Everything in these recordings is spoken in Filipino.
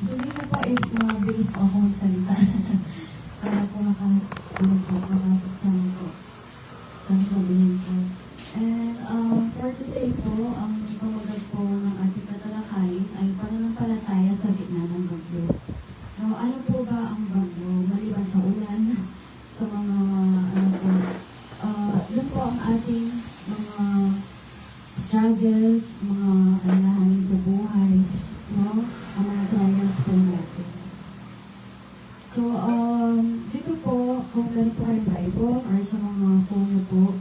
So, dito po if mabilis po ako magsalita. Para po makasok sa mga po. Sa sabihin ko. And for today po, ang pamagat po ng ating tatalakayin ay pananampalataya sa gitna ng bagyo. Now, ano po ba ang bagyo? Maliban sa ulan, sa mga yun po ang ating mga struggles, mga alalahanin sa buhay, no? Ang mga trials po natin. So, dito po, kung meron po kayong Bible or sa mga phone niyo po,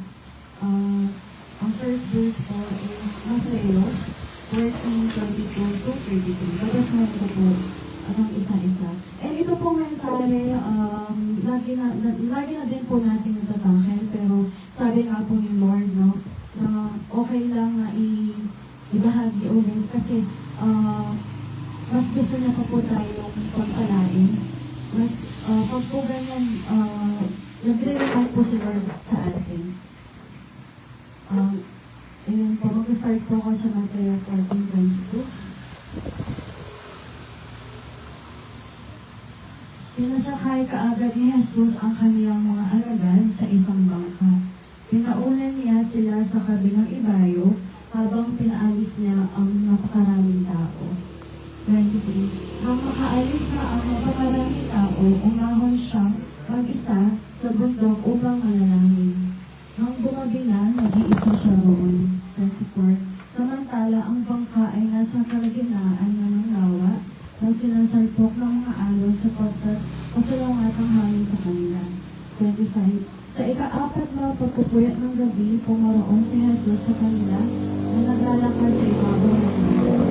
ang first verse po is Mateo 14:22-33. Babasahin ko po ang isa-isa. And ito pong mensahe, lagi na din po natin natatakin, pero sabi nga po ni Lord, no, na okay lang na ibahagi ulit kasi mas gusto niya pa po tayong pagpalain. Mas pag po ganyan, nagre-remind po si Lord sa atin. Ayan po, mag-start po ako sa Mateo 14:22. Pinasakay kaagad ni Jesus ang kaniyang mga alagad sa isang bangka. Pinaunan niya sila sa kabilang ibayo habang pinaalis niya ang napakaraming tao. 23. Nang makaalis na ang napakaraming tao, umahon siyang mag-isa sa bundok upang manalangin. Nang bumabi na, nag-iisa siya roon. 24. Samantala, ang bangka ay nasa kalagitnaan na ng lawa na sinasalpok ng mga alon sapagkat pasalungat ang hangin sa kanila. 25. Sa ika-4 na pagpupuyat ng gabi, pumaroon si Jesus sa kanila na naglalakad sa ibabaw ng lawa.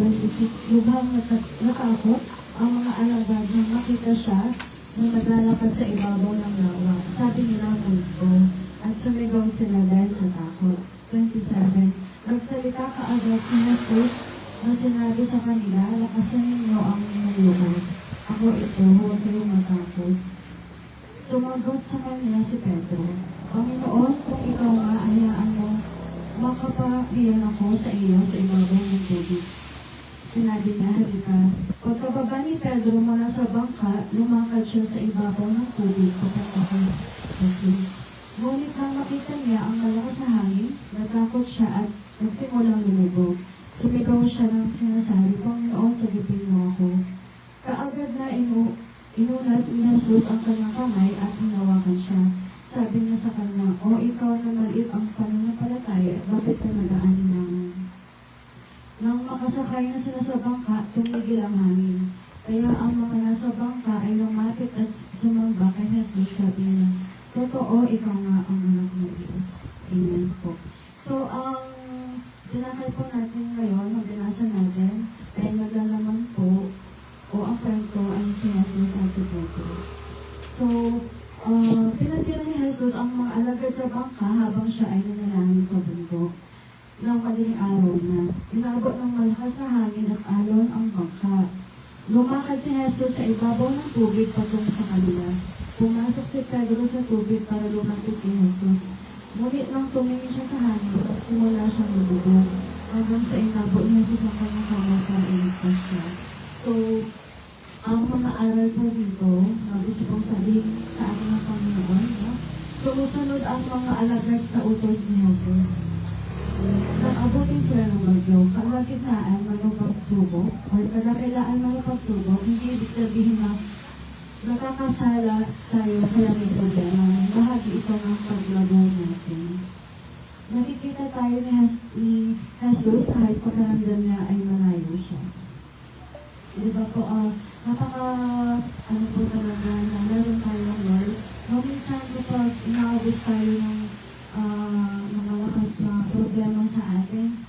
26. Lubhang natakot ang mga alagad nang makita siya na naglalakad sa ibabaw ng lawa. Sabi nila, multo, at sumigaw sila dahil sa takot. 27. Nagsalita kaagad si Jesus na sinabi sa kanila, lakasan ninyo ang inyong loob. Ako ito, huwag kayong matakot. Sumagot sa kanya si Pedro, Panginoon, kung ikaw nga, hayaan mo, makapahiyan ako sa iyo sa ibabaw ng tubig. Sinabi niya, halika. Pagkababa ni Pedro mula sa bangka, lumakad siya sa ibabaw ng tubig papunta kay Jesus. Ngunit nang makita niya ang malakas na hangin, natakot siya at nagsimulang lumubog. Sumigaw siya ng sinasabi, Panginoon, sagipin mo ako. Kaagad na inulat ni Jesus ang kanyang kamay at hinawakan siya. Sabi niya sa kanya, O ikaw na maliit ang pananampalataya, bakit ka nag-aalinlangan? Nang makasakay na sila sa bangka, tumigil ang hangin. Kaya ang mga nasa bangka ay lumapit at sumamba kay Jesus. Sabi niya, Totoo, ikaw nga ang anak ng Diyos. Amen po. So, ang dinakay po natin ngayon, ang binasa natin, ay naglalaman po o ang kwento ay si Jesus at si Pedro. So, pinatira ni Jesus ang mga alagad sa bangka habang siya ay nanalangin sa bundok. Nang madaling araw na, inabot ng malakas na hangin at alon ang bangka. Lumakad si Jesus sa ibabaw ng tubig patungo sa kanila. Pumasok si Pedro sa tubig para lumapit kay Jesus. Ngunit nang tumingin siya sa hangin, simula siyang lumubog hanggang sa inabot ni Jesus ang kanyang kamay para iligtas siya. So, ang mga aral po dito na gusto kong sabihin sa ating ng Panginoon, no? Sumusunod ang mga alagad sa utos ni Jesus. Nang abutin sila ng bagyo, kalagitnaan ng pagsubok o kadakilaan ng pagsubok, hindi ibig sabihin na nakakasala tayo kaya may problema. Bahagi ito ng paglago natin. Nakikita tayo ni Jesus kahit pakiramdam niya ay malayo siya. Diba po, ano po talaga na meron tayong Lord. Minsan kapag inaabos tayo ng mga lakas na problema sa atin,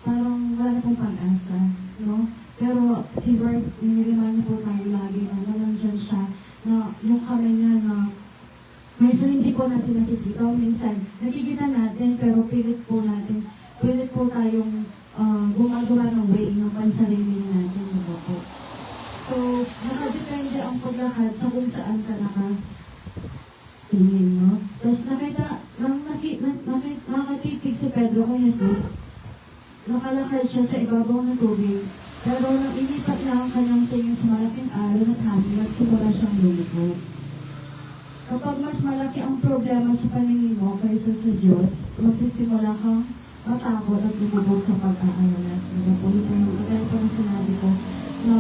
parang wala na pong pag-asa, no? Pero si Lord, niremind niya po tayo lagi na nandiyan siya, na yung kamay niya na minsan hindi po natin nakikita, minsan nakikita natin, pero pilit po tayong gumagawa ng way ng pansarili natin, diba po? So, nakadepende ang paglakad sa kung saan ka nakatingin, no? Tapos nakatitig si Pedro kay Jesus, nakalakad siya sa ibabaw ng tubig, Pero nang ilipat na ang kanyang tingin sa malaking alon at hangin, nagsimula siyang lumubog. Kapag mas malaki ang problema sa paningin mo kaysa sa Diyos, magsisimula kang matakot at lumubog sa pag-aalala. Diba po? Ito yung kagaya po na sinabi ko na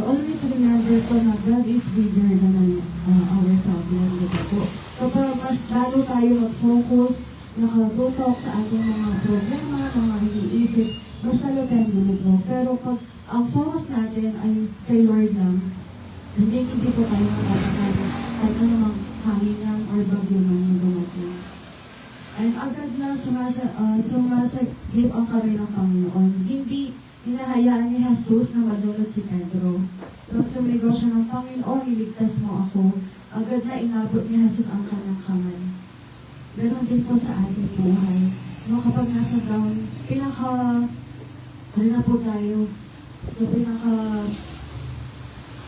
always remember ko na God is bigger than our problem. Diba po? Kapag mas lalo tayo mag-focus, nakatutok sa ating mga problema, mga iniisip, mas lalo tayong lumubog. Pero pag ang focus natin ay kay Lord lang, hindi po tayo makakakaya kahit anumang hangin yan or bagyo man na dumating. And agad na sumasagip ang kami ng Panginoon. Hindi hinahayaan ni Jesus na madulot si Pedro. Nung sumigaw siya ng Panginoon, iligtas mo ako, agad na inabot ni Jesus ang kanyang kamay. Ganon din po sa ating buhay. No, kapag nasa down, ano na po tayo, so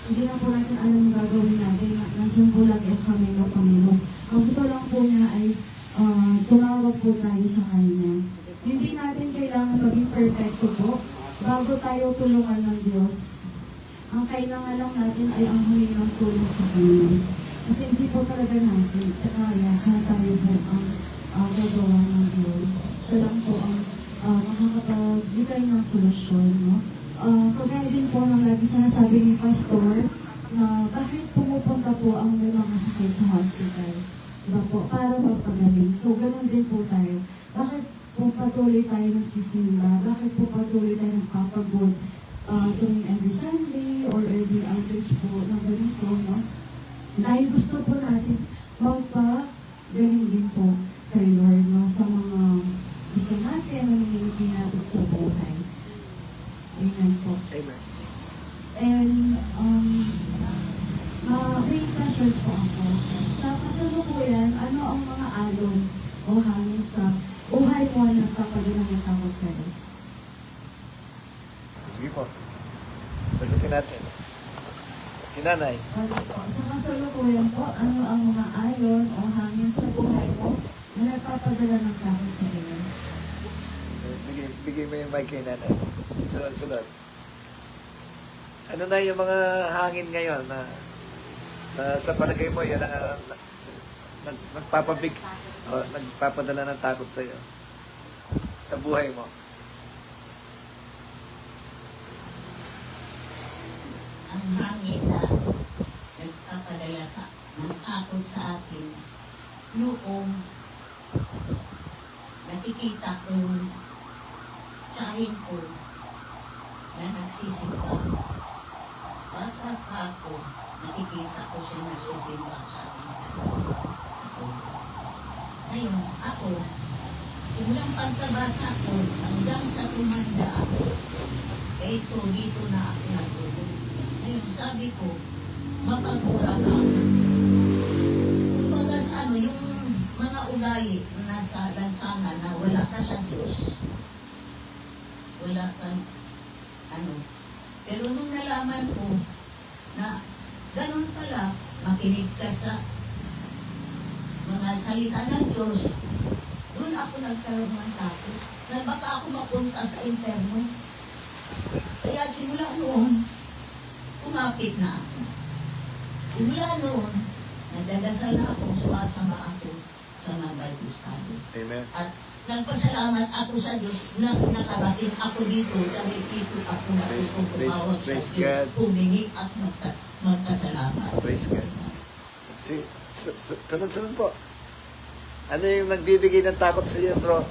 hindi na po natin alam ang gagawin natin. Nandiyan po lagi ang kami ng Panginoon. Ang gusto lang po niya ay tumawag po tayo sa Kanya. Hindi natin kailangan maging perfecto po bago tayo tulungan ng Diyos. Ang kailangan lang natin ay ang humingi ng tulong sa Kanya. Kasi hindi po talaga natin kaya tayo po ang gagawa ng Diyos. Siya lang po ang makakapagbigay ng solusyon. No? Kagaya din po ng lagi sinasabi ni Pastor na bakit pumupunta po ang may mga sakit sa hospital. Diba po? Para magpagaling. So, ganun din po tayo. Bakit po patuloy tayo nagsisimba? Bakit po patuloy tayo nagpapagod tuwing every Sunday or every outreach po ng ganito, no? Dahil gusto po natin magpagaling din po kay Lord, no? Sa mga gusto natin, nangyayari natin sa buhay. Amen po. Amen. And, may questions po ako. Sa kasalukuyan, ano ang mga alon o hangin sa buhay mo na nagpapadala ng takot sa'yo? Sige po. Sagutin natin. Si Nanay. Okay po. Sa kasalukuyan po, ano ang mga alon o hangin sa buhay mo na nagpapadala ng takot sa'yo? Bigay mo yung mic kay Nanay. Sunod-sunod. Ano na yung mga hangin ngayon na sa palagay mo yun nagpapadala ng takot sa iyo sa buhay mo? Ang hangin na nagpapadala ng takot sa akin noong nakikita ko yung tsahin ko na nagsisimba. Bata pa ako, nakikita ko siya nagsisimba sa akin. Ngayon, ako, simulang pagkabata ko, hanggang sa tumanda ako, ito, dito na ako natulog. Ngayon, sabi ko, mapagkulang ako. Kumbaga sa yung mga ugali na nasa lansangan na wala ka sa Diyos, wala kang pero nung nalaman ko na ganun pala, makinig ka sa mga salita ng Diyos, doon ako nagkaroon ng takot na baka ako mapunta sa impyerno. Kaya simula noon, kumapit na ako. Simula noon, nagdadasal na ako, sumasama ako sa mga Bible study. Amen. At nagpasalamat ako sa Diyos na nakabatin ako dito dahil dito ako natutupawag sa praise Diyos, God. humingi at magpasalamat. Praise God. Sunod-sunod po. Ano yung nagbibigay ng takot sa iyo, bro?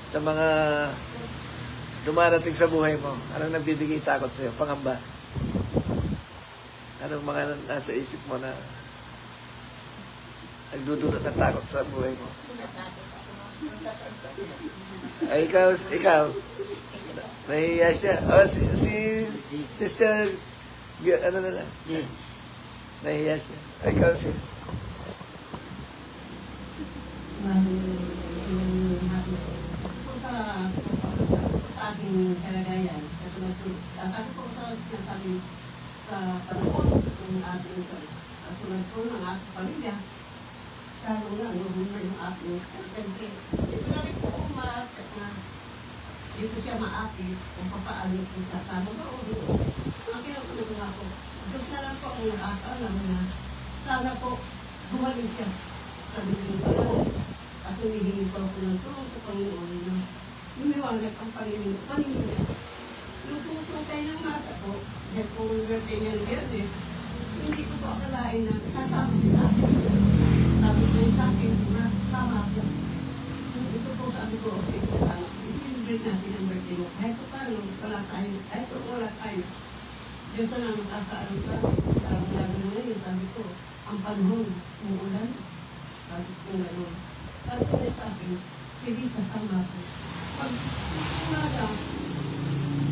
Sa mga dumarating sa buhay mo. Anong nagbibigay takot sa iyo? Pangamba. Anong mga nasa isip mo na nagdudulot ng takot sa buhay mo? Ay, ikaw. Nahihiya siya. Si Sister, ano na lang? Nahihiya siya. Ay, ikaw, sis. Sa aking kalagayan, ako po sa sinasabi sa panahon ng ating katulad po ng ating pamilya, lalo na yung ating siyempre, ito na rin po umarakit na Hindi ko siya maakit kung papaano kung sasama ba o doon. Ang kinakulong nga po, Diyos na lang po ang nakakaalam na sana po gumaling siya sa bibig ko lang. At humihingi po ako ng tulong sa Panginoon na lumiwanag ang paningin niya. Nung pumutungkay ng mata po, dahil po birthday niya ng Biyernes, hindi ko po akalain na sasama siya sa akin. Sabi ko sa akin, mas tama po. Ito po sabi ko, sige sana, i-celebrate natin ang birthday mo. Kahit po paano, wala tayo, kahit po wala tayo. Diyos na lang nakakaalam ka. Lalo na ngayon, sabi ko, ang panahon, umuulan. Sabi ko gano'n. Sabi ko niya sa akin, sige, sasama ko. Pag umaga,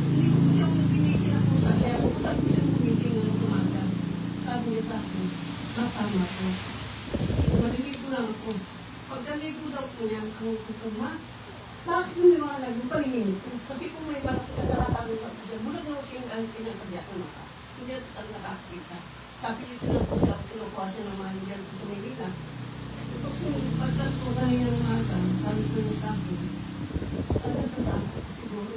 hindi ko siyang ginising ako sa sayo. Kung saan ko siyang gumising ng umaga. Sabi niya sa akin, masama ko. Maliligo lang ako. Pagkaligo daw po niya, ang gusto ma, bakit lumiwanag yung paningin ko? Kasi kung may malaki na talatawin ako siya, bulag na siya ang pinagpagyak na maka. Hindi ang nakakita. Sabi niya sila po siya, kinukuha siya ng manager ko sa Manila. Pagkaligo kanina ng umaga, sabi ko niya sa akin, ano sa sabi ko, siguro,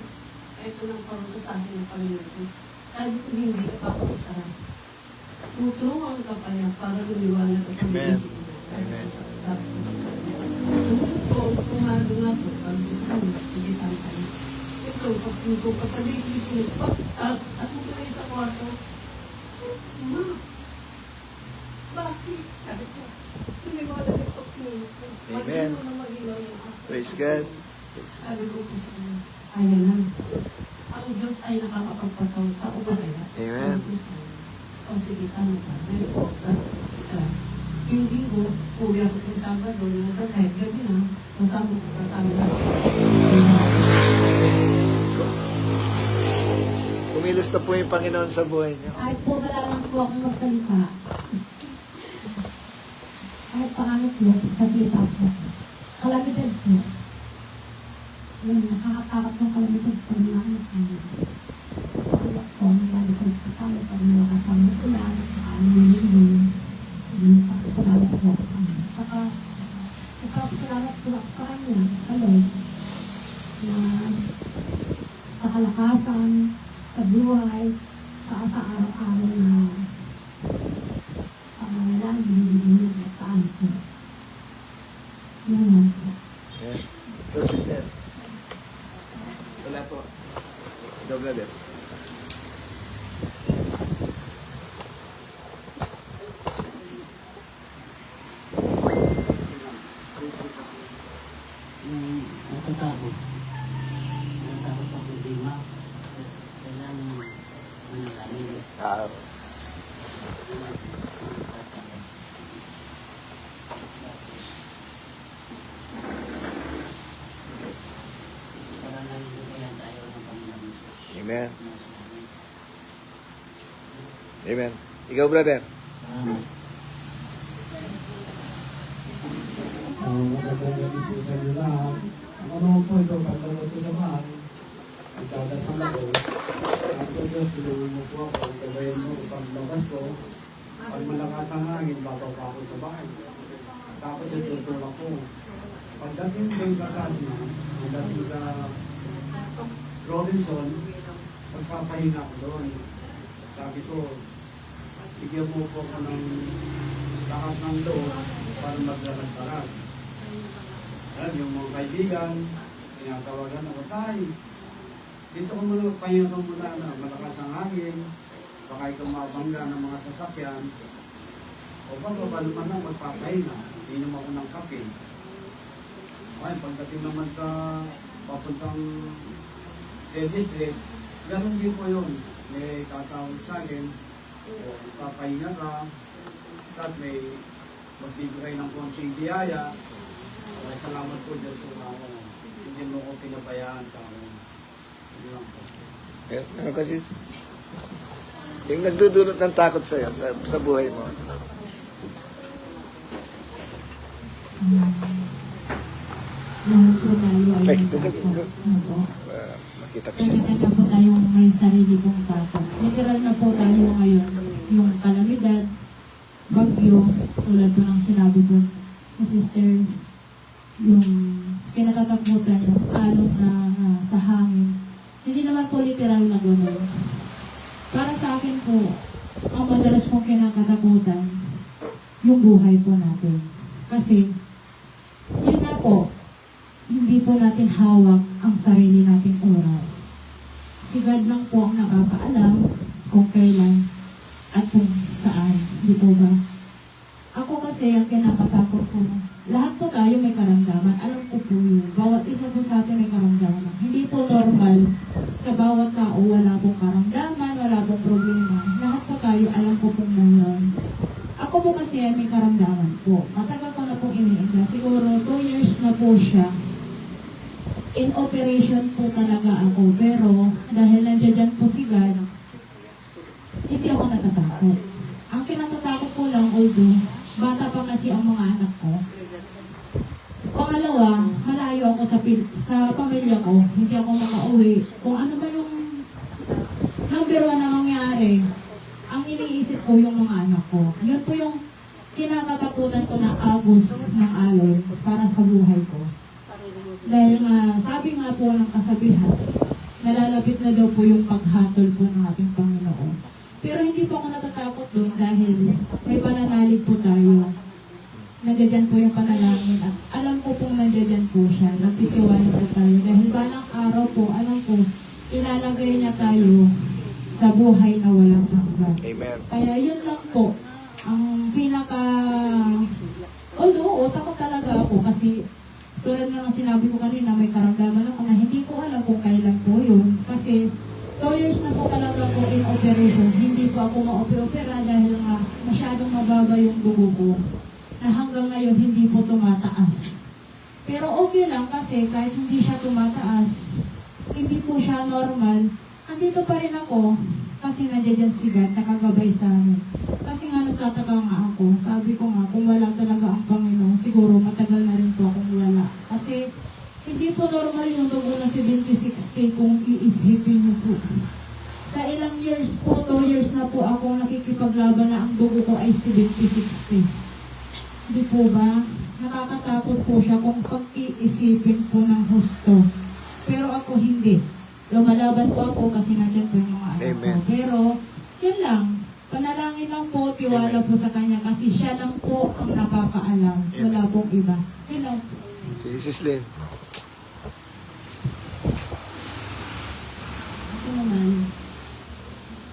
ito lang parusa sa akin ng Panginoon Diyos. Sabi ko, hindi ka paparusahan. Tutulungan ka pa niya para lumiwanag at Amen. lumigising. Amen. Sabi ko sa sabi. Kumado nga po, sabi ko sa akin, sige santa niya. Ito, pagpunto pa sa baby ko, ako ko na sa kwarto. Ma, bakit? Sabi ko, lumiwanag ang pagpunto ko. Amen. Pag-iwan na mag-iwan yung ako. Praise God. Praise God. Sabi ko po sa kanya, ayan lang. Ang Diyos ay nakakapagpatawag. Tao ba kaya? Amen. Sabi ko sa kanya, o sige, sana ka. Ngayon po, yung linggo, uli ako kung Sabado, yung kahit gabi na, sasama na. Kumilos na po yung Panginoon sa buhay niyo. Kahit po wala lang po akong magsalita. Kahit paano po, sa salita po. Kalamidad po. Yung nakakatakot ng kalamidad po na ano po. Wala po, nagalisal po tayo pag nakasama ko lang, saka nililin. Salamat po ako sa kanya. Saka, nagpapasalamat po ako sa kanya, sa Lord, na sa kalakasan, sa buhay, saka sa araw-araw na pangalalan, binibigyan ng kataan po. Yun lang po. Yeah. So, sister. Wala po. Ikaw, brother. Natatakot. Natatakot ako din ma. Kailangan manalangin. Para nalulukayan tayo ng Panginoon. Amen. Amen. Ikaw, brother. Magandang gabi po sa inyo lahat. Ang ano po ito, pagdalo ito sa bahay, magdadasal ako. Ang Diyos, tulungan mo po ako, gabayan mo upang labas ko. Pag malakas ang hangin, babaw pa ako sa bahay. Tapos itutulak ko. Pagdating ko sa kasi, pagdating sa Robinson, pagpapahinga ko doon. Sabi ko, bigyan mo po ako ng lakas ng loob para maglalagparag. Alam, yung mga kaibigan, tinatawagan ako, tay, dito ko muna magpahinga ka muna na malakas ang hangin, baka ikaw mabangga ng mga sasakyan, o baka naman na magpapahinga, inom ako ng kape. Okay, pagdating naman sa papuntang district, ganun din po yun. May tatawag sa akin, o papahinga ka, at may magbibigay ng konsing biyaya. Okay, salamat po Diyos kung hindi mo ko pinabayaan sa akin. Hindi lang po. Ano kasi? Yung nagdudulot ng takot sa'yo, sa buhay mo. Lahat po tayo ay Ay, may doon ka, takot. doon. Ano po? Makita ko siya. Kanya-kanya po tayong may sarili pong takot. Literal na po tayo ngayon. Yung kalamidad, bagyo, tulad po ng sinabi ko ni Sister, yung kinatatakutan, yung alon na sa hangin, Para sa akin po, ang madalas kong kinakatakutan, yung buhay po natin. Kasi, yun nga po, hindi po natin hawak ang sarili nating oras. Si God lang po ang nakakaalam kung kailan at kung saan. Hindi po ba? Ako kasi, ang kinakatakot ko, lahat po tayo may karamdaman. Alam ko po yun. Bawat isa po sa atin may karamdaman. Hindi po normal sa bawat tao wala pong karamdaman, wala pong problema. Lahat po tayo, alam ko pong ngayon. Ako po kasi ay may karamdaman po. Matagal ko na pong iniinda. Siguro 2 years na po siya. In operation po talaga ako. Pero dahil nandiyan po si God, hindi ako natatakot. Ang kinatatakot ko lang, although bata pa kasi ang mga anak ko. Pangalawa, malayo ako sa pamilya ko. Hindi ako makauwi. Kung ano ba yung number 1 na mangyari, ang iniisip ko yung mga anak ko. Yun po yung kinakatakutan ko na agos ng alon para sa buhay ko. Dahil nga, sabi nga po ng kasabihan, nalalapit na daw po yung paghatol po ng ating Panginoon. Pero hindi po ako natatakot doon dahil may pananalig po tayo. Nandiyan po yung panalangin at alam ko pong nandiyan po siya. Nagtitiwala po tayo dahil balang araw po, alam ko, ilalagay niya tayo sa buhay na walang hanggan. Amen. Kaya yun lang po ang pinaka... Although, takot talaga ako kasi tulad nga ng sinabi ko kanina, may karamdaman ako na hindi ko alam kung kailan po yun. Kasi 2 years na po talaga po in operation. Hindi po ako ma-opera dahil nga masyadong mababa yung dugo ko. Na hanggang ngayon hindi po tumataas. Pero okay lang kasi kahit hindi siya tumataas, hindi po siya normal, andito pa rin ako kasi nandiyan si God, nakagabay sa amin. Kasi nga nagtataka nga ako, sabi ko nga, kung wala talaga ang Panginoon, siguro matagal na rin po akong wala. Kasi hindi po normal yung dugo na 70-60 kung iisipin niyo po. Sa ilang years po, 2 years na po akong nakikipaglaban na ang dugo ko ay 70-60. Hindi po ba? Nakakatakot po siya kung pag-iisipin po ng husto. Pero ako hindi. Lumalaban po ako kasi nandiyan po yung mga anak ko. Amen. Pero, yun lang. Panalangin lang po, tiwala po sa Kanya kasi siya lang po ang nakakaalam. Wala pong iba. Yun lang po. Si Sis Lynn. Ako naman,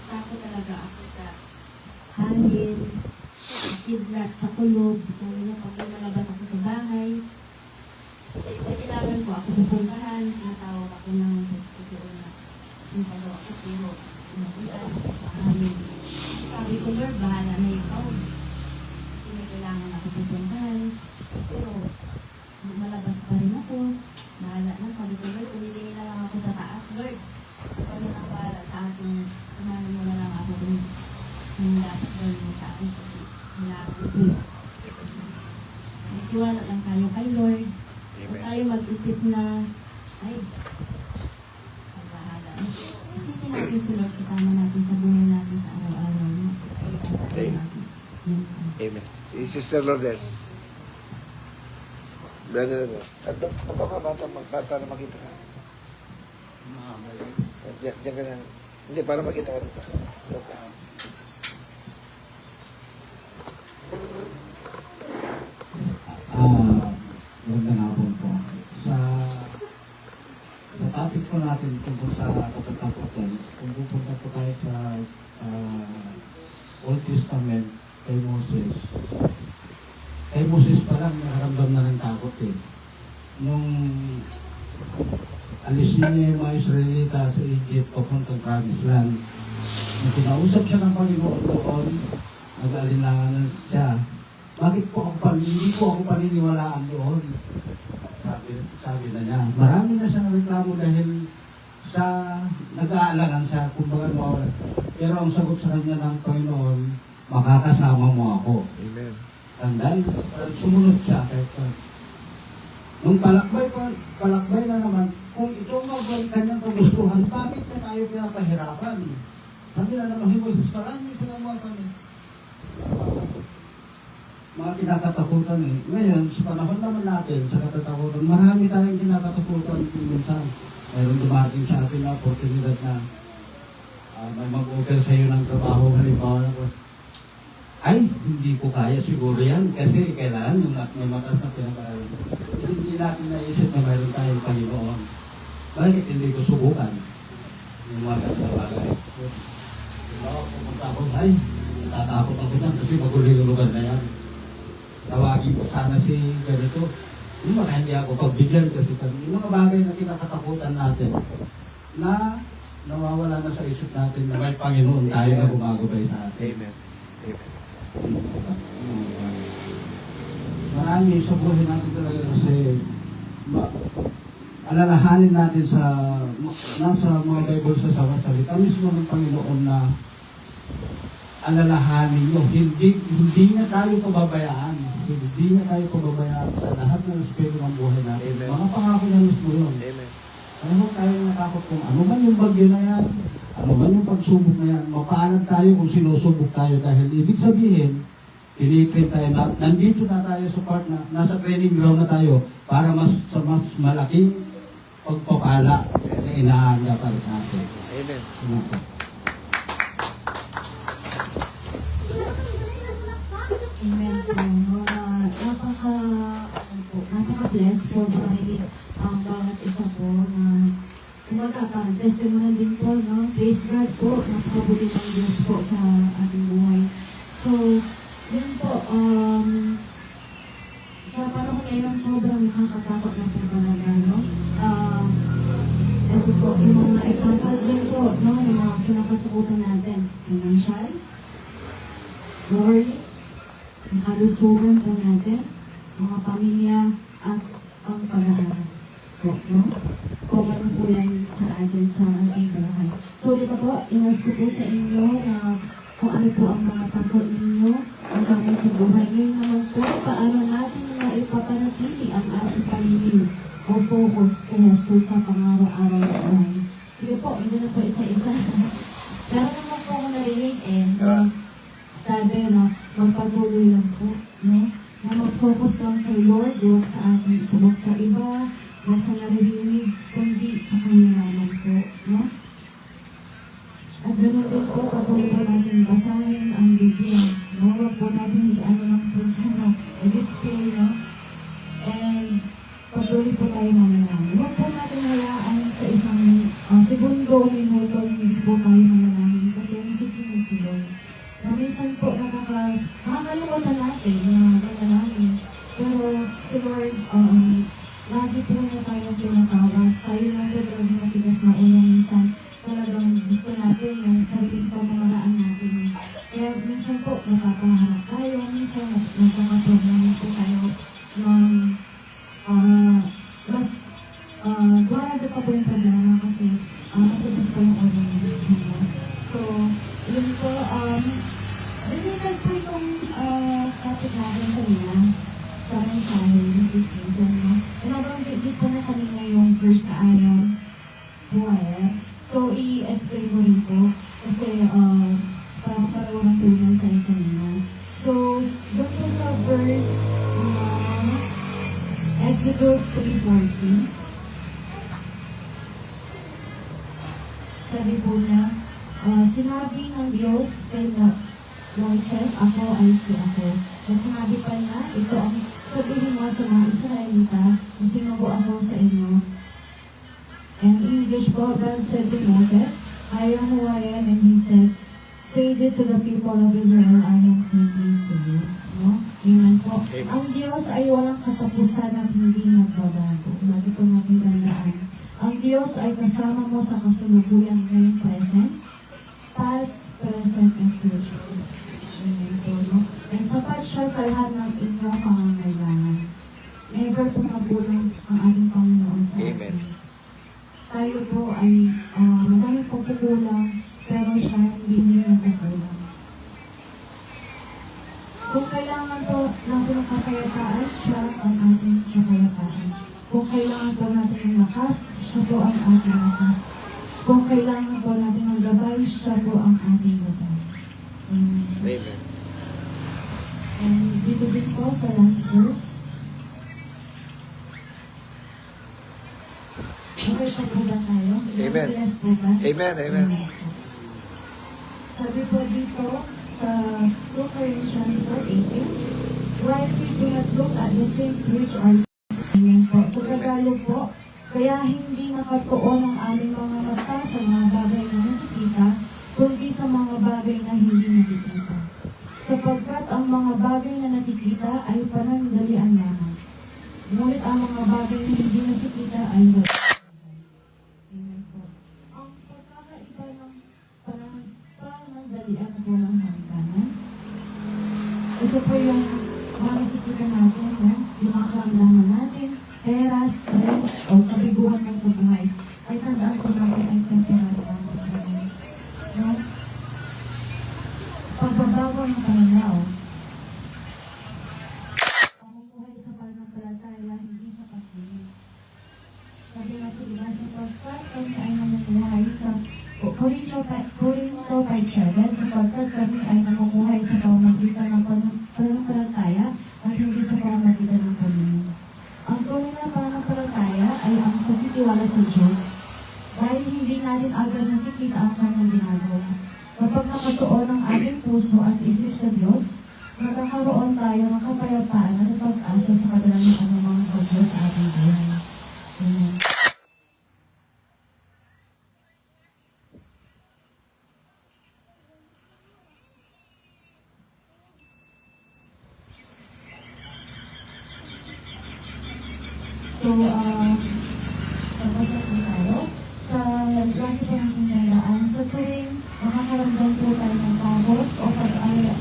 takot talaga ako sa hangin, sa kidlat, sa kulob, kung ano, pag lumalabas ako sa bahay. Kailangan ko ako pupuntahan, tinatawag ako ng hospital na yung pagawa ko, pero nabulan, hangin. Sabi ko, Lord, bahala na ikaw. Kasi may kailangan ako pupuntahan. Pero, lumalabas pa rin ako. Bahala na. Sabi ko, Lord, tumitingin na lang ako sa taas, Lord. Kami na bahala sa akin. Samahan mo na lang ako kung dapat gawin mo sa akin kasi wala ako. Nagtiwala lang tayo kay Lord. Huwag tayo mag-isip na, ay, ang bahala. Isipin natin si Lord kasama natin sa buhay natin sa araw-araw. Amen. Si Sister Lourdes. Brother, at pa para makita ka. Diyan ka na. Hindi, para makita ka dito. Magandang hapon po. Sa topic po natin tungkol sa katatakutan, kung pupunta po tayo sa Old Testament kay Moses. Kay Moses pa lang nakaramdam na ng takot eh. Nung alis niya yung mga Israelita sa Egypt papuntang Promised Land, nung kinausap siya ng Panginoon doon, nag-alinlangan siya. Bakit po hindi po ako paniniwalaan doon? Sabi na niya. Marami na siyang reklamo dahil sa nag-aalangan siya, kumbaga mawala. Pero ang sagot sa kanya ng Panginoon, makakasama mo ako. Amen. Tandaan, sumunod siya. Nung palakbay na naman, kung ito ang kanyang kagustuhan, bakit na tayo pinapahirapan? Sabi na naman, Moises, marami sinamuha kami. Mga kinakatakutan eh. Ngayon, sa panahon naman natin, sa katatakutan, marami tayong kinakatakutan minsan. Mayroon dumating sa atin na oportunidad na may mag-offer sa iyo ng trabaho, halimbawa ko, ay, hindi ko kaya siguro yan kasi kailangan yung may matas na pinag-aaral. Hindi natin naisip na mayroon tayong Panginoon. Bakit hindi ko subukan yung mga ganang bagay? Halimbawa, pumunta ako, ay, natatakot ako dyan kasi magulo yung lugar na yan. Tawagin ko sana si ganito. Yung mga hindi ako pagbigyan kasi yung mga bagay na kinakatakutan natin na nawawala na sa isip natin na may Panginoon tayo na gumagabay sa atin. Amen. Amen. Marami sa buhay natin talaga kasi alalahanin natin sa nasa mga Bible sa salita mismo ng Panginoon na alalahanin nyo. Hindi niya tayo pababayaan. Hindi niya tayo pababayaan sa lahat ng aspeko ng buhay natin. Amen. Mga pangako niya mismo yun. Amen. Kaya huwag tayo natakot kung ano man yung bagyo na yan, ano man yung pagsubok na yan, mapaalag tayo kung sinusubok tayo dahil ibig sabihin, pinitrain tayo na, nandito na tayo sa part na, nasa training ground na tayo para sa mas malaking pagpapala na inaanda para sa atin. Amen. Amen po. Napaka-bless po dahil ang bawat isa po na kumbaga parang testimony din po, no? Praise God po, napakabuti ng Diyos po sa ating buhay. So, yun po, sa panahon ngayon, sobrang nakakatakot na po talaga, no? Ito po, yung mga examples din po, no? Yung mga kinakatakutan natin, financial, worries, ang kalusugan po natin, mga pamilya, at ang pag-aaral po, no? Kung ano po yan sa atin sa ating buhay. So, di ba po, inas ko po sa inyo na kung ano po ang mga takot ninyo ang kami sa buhay. Ngayon naman po, paano natin na ipapanatili ang ating paningin o focus kay Jesus sa pangaraw-araw na buhay. Sige po, hindi na po isa-isa. Pero naman po ako narinig na sabi na magpatuloy lang po, no? Na mag-focus lang kay Lord, huwag sa ating subok sa iba, huwag sa naririnig, kundi sa Kanya naman po, no? At ganoon din po, patuloy po natin basahin ang Biblia, no? Huwag po natin i-ano lang po siya na i-display, no? And patuloy po tayo manalangin. Huwag po natin hayaan sa isang segundo, minuto, hindi po tayo manalangin kasi nagiging si Lord. Minsan po nakakalimutan natin na manalangin. Pero si Lord, lagi po niya tayong pinatawag. Tayo lang po talagang matigas na ulo minsan. Talagang gusto natin yung sarili pamamaraan natin. Kaya minsan po napapaharap tayo. Minsan nagkakaproblema po tayo ng mas grabe pa po yung problema kasi naputos pa yung ulo natin. So, yun po, related po itong topic natin kanina sa mensahe ni Sis Hazel, no? Nabanggit po na kanina yung first na ayaw buhay. So, i-explain ko rin po kasi parang ng tulong sa kanina. So, doon po sa verse Exodus 3:14, sabi po niya, sinabi ng Diyos kay Moises, ako ay si ako. At sinabi pa niya, ito ang sabihin mo sa mga Israelita, na sinubo ako sa inyo. And in English po, God said to Moses, I am who I am, and He said, say this to the people of Israel, I am sending to you. No? Amen po. Amen. Ang Diyos ay walang katapusan at hindi nagbabago. Lagi po natin tandaan. Ang Diyos ay kasama mo sa kasalukuyan ngayong present, past, present, and future. Amen po, no? And sapat siya sa lahat ng inyong pangangailangan. Never po magulang ang ating Panginoon sa atin. Amen. Tayo po ay maraming pagkukulang, pero siya hindi niya nagkukulang. Kung kailangan po natin ng kapayapaan, siya ang ating kapayapaan. Kung kailangan po natin ng lakas, siya po ang ating lakas. Kung kailangan po natin ng gabay, siya po ang ating gabay. Amen. And dito din po sa last verse. Okay pa po ba tayo? Amen. Bless po ba? Amen. Amen. Sabi po dito sa 2 Corinthians 4:18, while we do not look at the things which are seen po. Sa Tagalog po, kaya hindi nakatuon ang aming mga mata sa mga bagay na nakikita, kundi sa mga bagay na hindi nakikita. Sapagkat ang mga bagay na nakikita ay panandalian lamang. Ngunit ang mga bagay na hindi nakikita ay wala. Amen po. Ang pagkakaiba ng panandalian at walang hangganan, ito po yung mga nakikita natin, no? Yung mga karamdaman natin, pera, stress, o kabiguan ng sa buhay, ay tandaan po natin ay temporary lamang. No? Pagbabago ng pananaw, pamumuhay sa pananampalataya, hindi sa pagpili. Sabi natin, diba, sapagkat kami ay namumuhay sa Corinto 5:7, sapagkat kami ay namumuhay sa pamamagitan ng pananampalataya at hindi sa pamamagitan ng pamilya. Ang tunay na pananampalataya ay ang pagtitiwala sa Diyos dahil hindi natin agad nakikita ang kanyang ginagawa. Kapag nakatuon ang ating puso at isip sa Diyos, magkakaroon tayo ng kapayapaan at pag-asa sa kadalanan ng anumang bagyo sa ating buhay. Amen. So, tapos po tayo. Sa lagi po natin nalaan, sa tuwing makakaramdam po tayo ng pagod o pag-aalala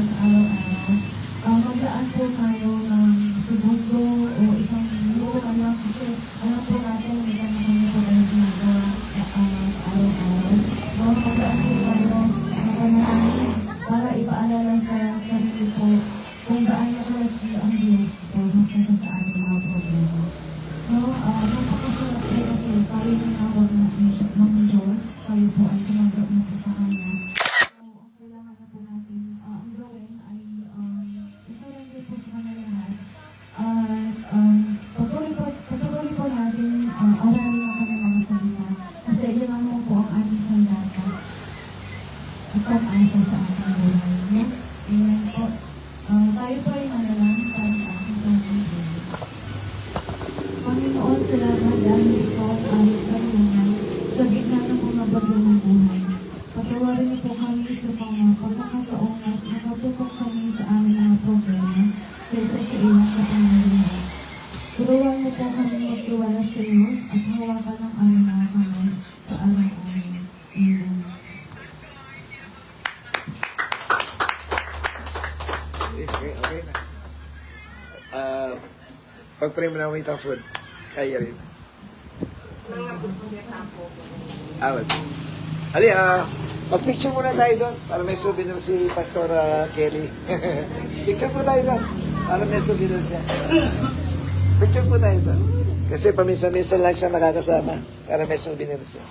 sa araw-araw, maglaan po tayo ng segundo o isang minuto lang kasi alam po natin may kanya po tayo ginagawa sa araw-araw. Maglaan po tayo ng panalangin para ipaalala sa sarili po kung gaano kalaki ang Diyos o magkasa sa ating mga problema. No, napakasarap po kasi tayo tinawag ng Diyos, tayo po ay tumanggap na po sa Kanya. So, ang kailangan na po natin ang gawin ay isurrender po sa Kanya lahat. At patuloy po natin aralin ang Kanyang mga salita. Kasi yun naman po ang ating sandata at pag-asa sa ating buhay. No? Amen po. Tayo po ay manalangin para sa ating pagkakas. Panginoon, salamat dahil ito ang aming karunungan sa gitna ng mga bagyo ng buhay. Patawarin niyo po kami sa mga pagkakataong mas nakatutok kami sa aming mga problema kaysa sa iyong kapangyarihan. Turuan mo po kami magtiwala sa iyo at hawakan ng aming mga kamay sa araw-araw. Amen. Okay na. Pag-pray mo na wait ang food. Kaya rin. Awas. Ali, mag-picture muna tayo doon para may souvenir si Pastor Kelly. Picture po tayo doon para may souvenir siya. Picture po tayo doon. Kasi paminsan-minsan lang siya nakakasama para may souvenir siya.